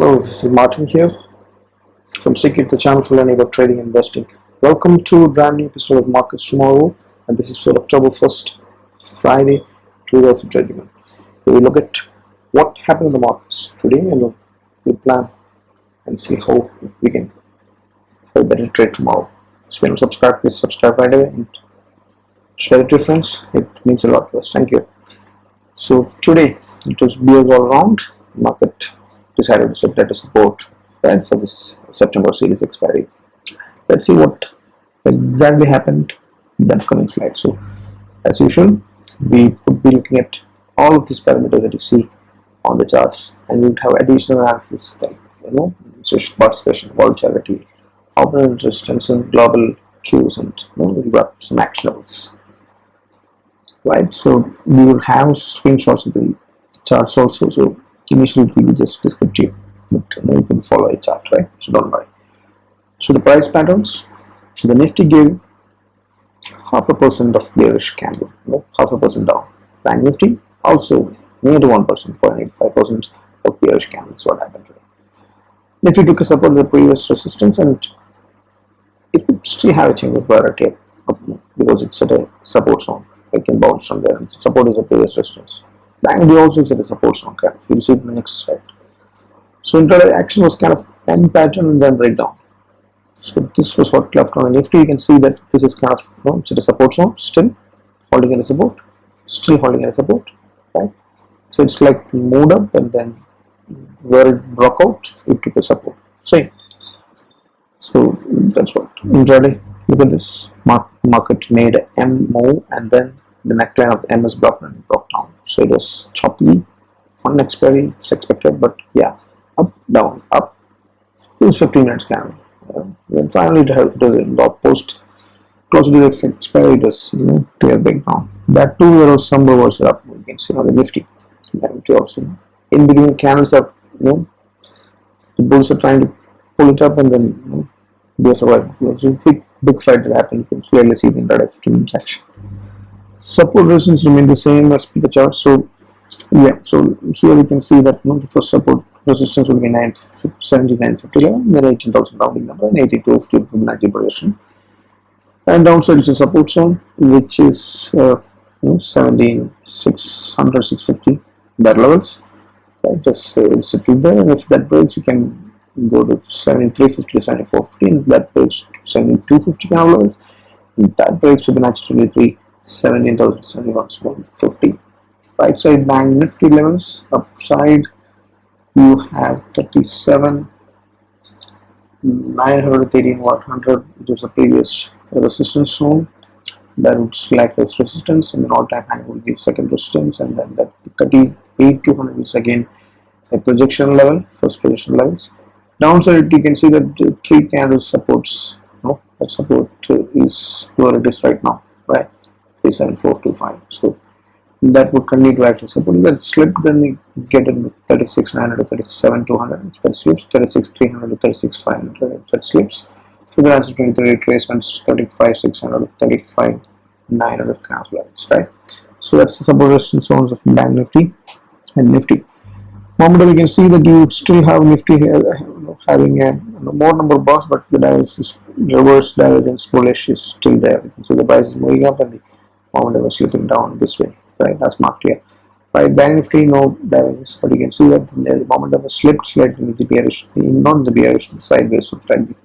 Hello, this is Martin here from Secret, the channel for learning about trading and investing. Welcome to a brand new episode of Markets Tomorrow, and this is for October 1st, Friday, 2021. So we look at what happened in the markets today and we plan and see how we can have a better trade tomorrow. So if you don't subscribe, please subscribe right away and share it to your friends. It means a lot to us. Thank you. So today it was bears all around. Market decided to set that as support right for this September series expiry. Let's see what exactly happened in the upcoming slide. So as usual, we would be looking at all of these parameters that you see on the charts, and we would have additional analysis like participation, volatility, operating resistance, and global cues, and we've got some actionables. Right, so we will have screenshots of the charts also. So initially it will be just descriptive, but you can follow a chart, right? So don't worry. So the price patterns, the Nifty gave 0.5% of bearish candle, 0.5% down. Bank Nifty also near to 1%, 0.85% of bearish candle. That's what happened today. Nifty took a support of the previous resistance, and it would still have a change of priority because it's at a support zone. It can bounce from there, and support is a previous resistance. Bank Nifty also is at a support zone. You'll see it in the next slide. So intraday action was kind of M pattern and then breakdown. So this was what left on the Nifty. You can see that this is kind of it's at a support zone, still holding at a support, still holding at a support, right? So it's like moved up, and then where it broke out, it took a support. Same. So that's what intraday. Look at this. Market made M move, and then the neckline of M is broken and broke down. So it was choppy on expiry. It's expected, but yeah, up, down, up. It was 15 minutes candle. Then finally it held to the post closer to the expiry. It was clear breakdown. That too, there was some reversal up. You can see on the Nifty. Nifty also in between candles up. The bulls are trying to pull it up, and then they survive. So big fight that happened. You can clearly see the intraday 15 minutes action. Support resistance remain the same as the chart. So yeah, so here we can see that the first support resistance will be 979.50 level, then 18,000 rounding number, and 8250 Fibonacci projection. And downside is a support zone, which is 17,600, 650 that levels. Right, just sit there, and if that breaks, you can go to 7350 to 7450, and that breaks to 7250 kind of levels. And that breaks Fibonacci 23. 17,071.50. Right side Bank Nifty levels. Upside you have 37,913.100, which is the previous resistance zone. That would select as resistance, and then all-time high will be second resistance, and then that 38,200 is again a projection level, first projection levels. Downside you can see that the 3 candles supports. That support is where it is right now, right? 37425. So that would continue to act as support. If that slipped, then we get in 36,900 to 37,200. If that slips, 36,300 to 36,500. If that slips, Fibonacci 23 retracements 35,600 to 35,900 kind of levels, right? So that's the support resistance zones of Bank Nifty and Nifty. Momentum, we can see that you still have Nifty here having a more number of bars, but the reverse divergence bullish is still there. You can see the price is moving up and the momentum is slipping down this way, right? That's marked here. Right, Bank Nifty no divergence, but you can see that the momentum has slipped slightly with the bearish, not the bearish, the sideways, so slightly.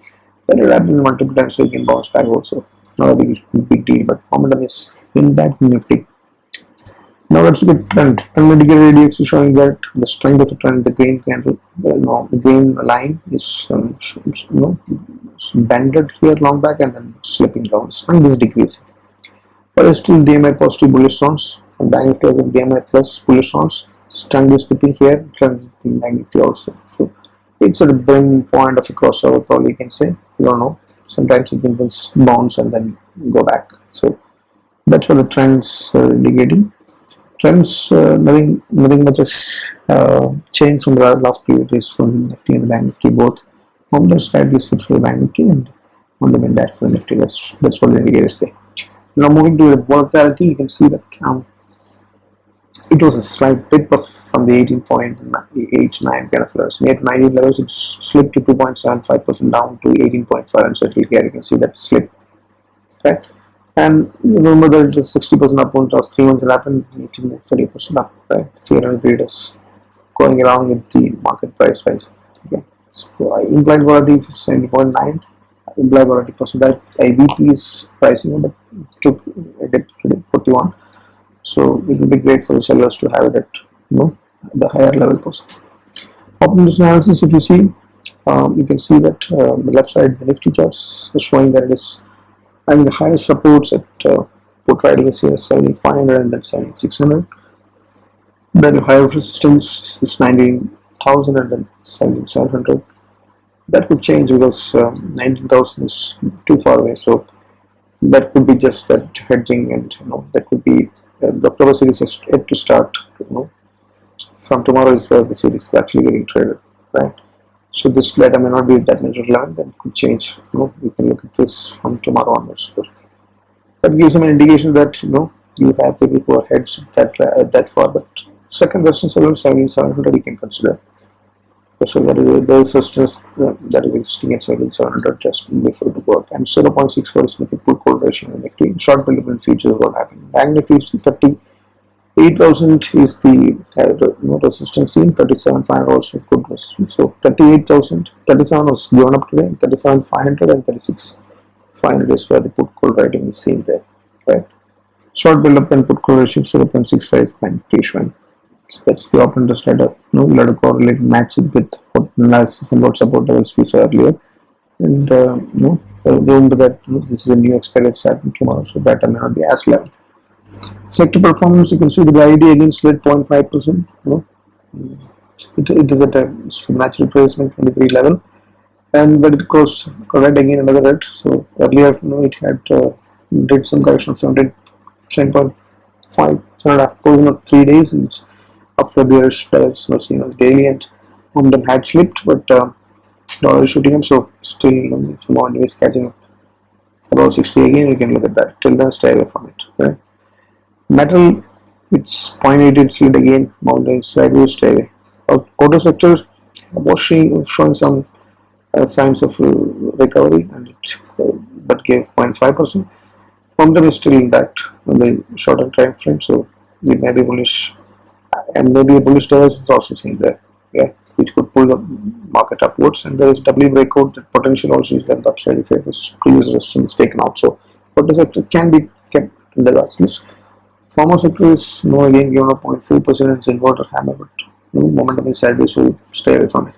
But it happened multiple times, so you can bounce back also. Not a big deal, but momentum is in that Nifty. Now let's look at trend. Trend indicator ADX is showing that the strength of the trend, the green candle, the green line is bended here long back and then slipping down. Strength is decreasing. But it's still DMI positive bullish zones. And Bank Nifty has a DMI plus bullish zones. Strength is slipping here. Trend in Bank Nifty also. So it's at a burning point of a crossover, probably you can say. You don't know. Sometimes it can bounce and then go back. So that's what the trends are indicating. Trends, nothing much has changed from the last previous days from Nifty and the Bank Nifty both. Momentum slightly slips for the Bank Nifty and momentum in that for the Nifty. That's what the indicators say. Now moving to the volatility, you can see that It was a slight dip of from the 18.89 kind of levels. Near to 19 levels, it slipped to 2.75% down to 18.5 and settled here. You can see that slip, right? And remember that it was 60% up on last 3 months. It happened. Nifty moved 30% up, right? Fear and greed is going around with the market price rise. Okay, so implied volatility is 70.9. Implied volatility percentage. IVP is pricing, but took a dip to 41. So it will be great for the sellers to have it at the higher level possible. Opportunity analysis, if you see, you can see that the left side, the Nifty charts is showing that it is having the highest supports at put trading is here 7,500 and then 7,600. Then the higher resistance is 19,000 and then 7,700. That could change because 19,000 is too far away. So that could be just that hedging, and that could be the October series is yet to start. From tomorrow is where the series is actually getting traded, right? So this data may not be that much relevant and could change. You can look at this from tomorrow onwards. But that gives them an indication that you have people who are hedged that far. But second resistance level 7,700 we can consider. So there is resistance that is existing at 7,700 just before the work, and 0.64 is the put call ratio in Nifty. Short development features what happened. BANKNIFTY is 38,000 is the resistance seen. 37,500 also is good resistance. So 38,000, 37 was given up today. 37,500 and 36,500 is where the put call rating is seen there, right? Short build up and put call ratio 0.65 is fine. So that's the open interest data. Let it correlate, match it with what analysis and what support levels we saw earlier. And remember that this is a new expectancy happening tomorrow, so data may not be as level. Sector performance, you can see the ID again slid 0.5%. It is at a natural retracement 23 level, and but it goes correct again another red. So earlier it had did some correction of 7.5, 7.5% of 3 days, and after bearish levels was seen as daily, and momentum had slipped, but dollar is shooting up, so still if momentum is catching up about 60 again, we can look at that. Till then, stay away from it, right? Metal, it's 0.8, it slid again, momentum is sideways, stay away. Auto sector was showing some signs of recovery, and it but gave 0.5%. Momentum is still intact on the shorter time frame, so it may be bullish. And maybe a bullish levels is also seen there, which could pull the market upwards. And there is W breakout, that potential also is that the upside if it was previous resistance taken out. So auto sector can be kept in the watch list. Pharma sector is again given a 0.4% and it's inverted hammer, but momentum is sideways, so stay away from it.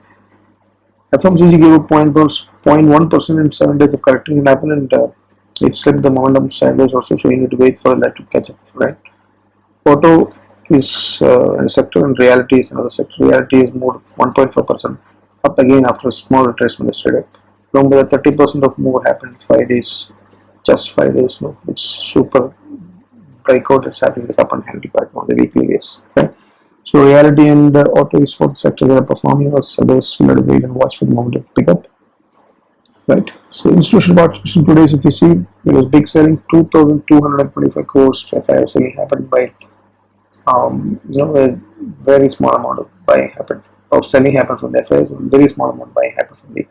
FMCG gave a 0.1% in 7 days of correcting it happened, and it slipped the momentum sideways also, so you need to wait for that to catch up, right? Auto is a sector, and reality is another sector. Reality is moved 1.5% up again after a small retracement yesterday. Remember that 30% of move happened 5 days, just 5 days. It's super breakout. It's happening with up and handle pattern on the weekly base. Okay? So reality and auto is for the sector that are performing, or others will wait and watch for the moment to pick up. Right. So institutional participation today, if you see, there was big selling, 2,225 crores Fyers selling happened by a very small amount of buying happened, of selling happened from the Fyers, very small amount of buying happened from the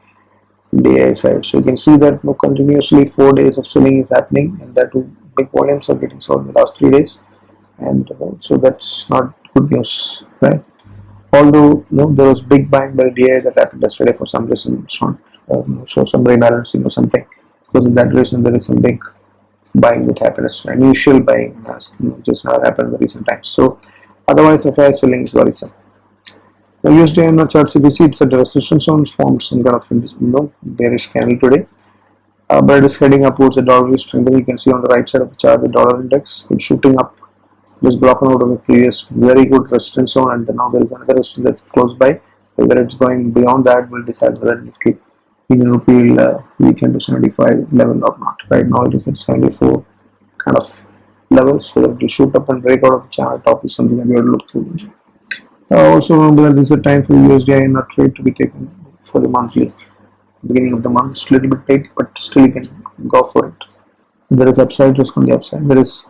DI side. So you can see that continuously 4 days of selling is happening, and that big volumes are getting sold in the last 3 days, and so that's not good news, right? Although there was big buying by DI that happened yesterday for some reason. It's not show some rebalancing or something, because in that reason there is some big buying that happened, initial buying just not happened in the recent times. So otherwise FI selling is worrisome. The USD charts, if you see, it's at the resistance zone, formed some kind of bearish candle today, but it is heading upwards. The dollar is strengthening. You can see on the right side of the chart the dollar index is shooting up. It is broken out of the previous very good resistance zone, and now there is another resistance that's close by. Whether it's going beyond that will decide whether Nifty Indian rupee will weaken to 75 level or not. Right now it is at 74 kind of levels, so that it will shoot up and break out of the channel top is something that we have to look through. Also remember that this is a time for USD INR trade to be taken for the monthly. Beginning of the month, it's a little bit late, but still you can go for it. There is upside risk on the upside. There is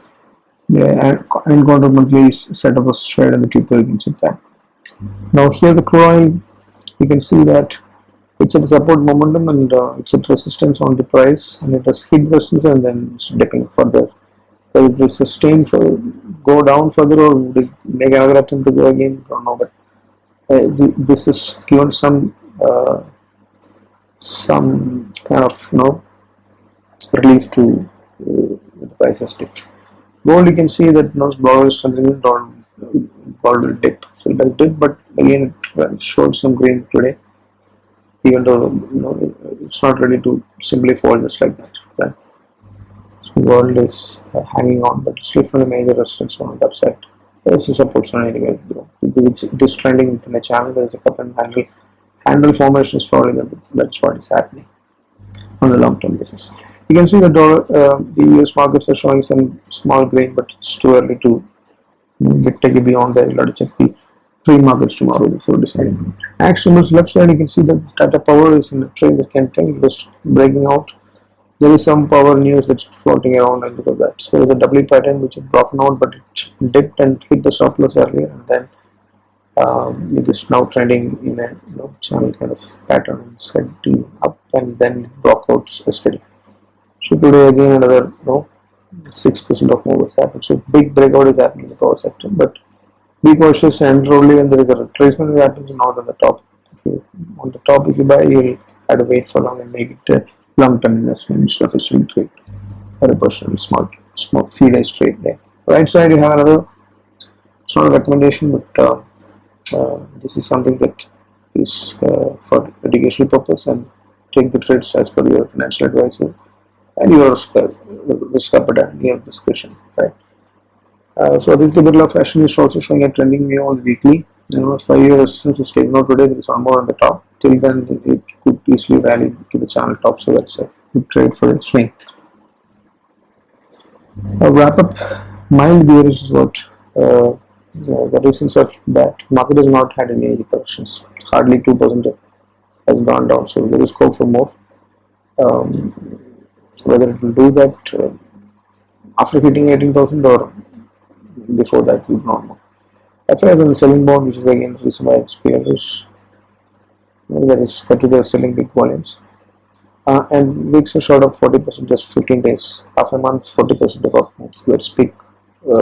Yeah, and counter monthly set up a trade and the people can check that. Now here the crude oil, you can see that it's at support momentum and it's at resistance on the price, and it has hit resistance and then it's dipping further. Will it sustain for go down further, or would it make another attempt to go again? I don't know, but this is given some kind of relief to the prices dipped. Gold, you can see that Brokerage is continuing on Vauld dip. So it has dipped, but again it showed some green today, even though it's not ready to simply fall just like that. Right? So Vauld is hanging on, but it's lifting a major resistance on the upside. There's a support zone anyway. It is trending within a channel. There is a cup and handle formation is probably that's what is happening on a long-term basis. You can see the the US markets are showing some small green, but it's too early to take it beyond that. You'll have to check the pre-markets tomorrow before deciding. Action is left side. You can see that the Tata Power is in a trend that can take just breaking out. There is some power news that's floating around, and because of that, so there's a W pattern which is broken out, but it dipped and hit the stop loss earlier, and then it is now trending in a channel kind of pattern, slightly up, and then broke out yesterday. So today again another 6% of move has happened. So big breakout is happening in the power sector, but be cautious, and only when there is a retracement that happens, not on the top. On the top, if you buy, you'll have to wait for long and make it a long-term investment instead of a swing trade or a personal small fee-based trade there. Right side, you have another. It's not a recommendation, but this is something that is for educational purpose, and take the trades as per your financial advisor and your risk appetite and your discretion, right? So this is the middle of fashion is also showing a trending view on weekly. 5-year resistance is taken out today. There is one more on the top. Till then, it could easily rally to the channel top. So that's a good trade for a swing. A wrap up. Mild bearish is what the reasons are that market has not had any corrections. Hardly 2% has gone down. So there is scope for more. Whether it will do that after hitting 18,000 or before that, we don't know. Fyers on the selling bond, which is again the reason why it's bearish. That is particularly selling big volumes. And weeks are short of 40%, just 15 days. Half a month, 40% of up moves. Let's pick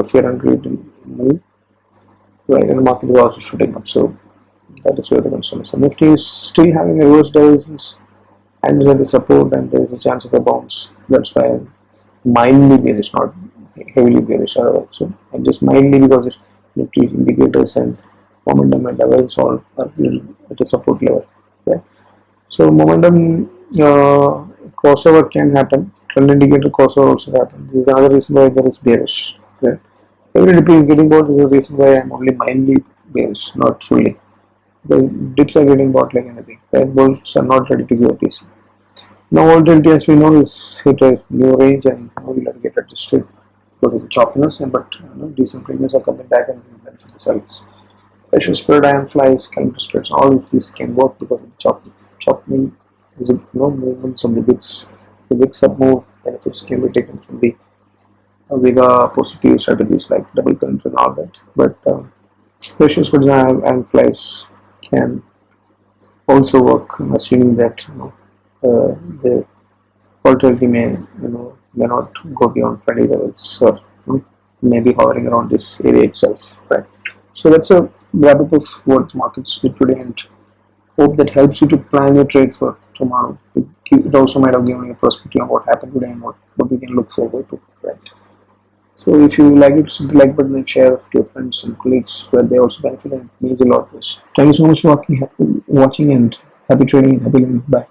fear and greed move. Right, and the market is also shooting up. So that is where the concern is. So Nifty is still having a reverse divergence and there is support, and there is a chance of a bounce. That's why I'm mildly bearish, not heavily bearish. So I'm just mildly, because it's Nifty indicators and momentum and levels all are at a support level. Okay? So momentum crossover can happen. Trend indicator crossover also happen. This is another reason why there is bearish. Okay? Every dip is getting bought. This is the reason why I'm only mildly bearish, not fully. The dips are getting bought like anything. Right? Bulls are not ready to give a piece. Now volatility, as we know, is hit a new range, and we'll have to get adjusted because of the choppiness, and but decent premiums are coming back and will benefit the sellers. Pressure spread, iron flies, calendar spreads, all these can work because of the chopping. Is movements of the wicks. The wicks up move benefits can be taken from the Vega positive strategies like double current and all that. But pressure spreads and iron flies can also work, assuming that the volatility may not go beyond 20 levels, or maybe hovering around this area itself, right? So that's a wrap up of what the markets did today, and hope that helps you to plan your trade for tomorrow. It also might have given you a perspective on what happened today and what we can look forward to, right? So if you like it, hit the like button and share to your friends and colleagues where they also benefit, and it means a lot to us. Thank you so much for watching and happy trading and happy living. Bye.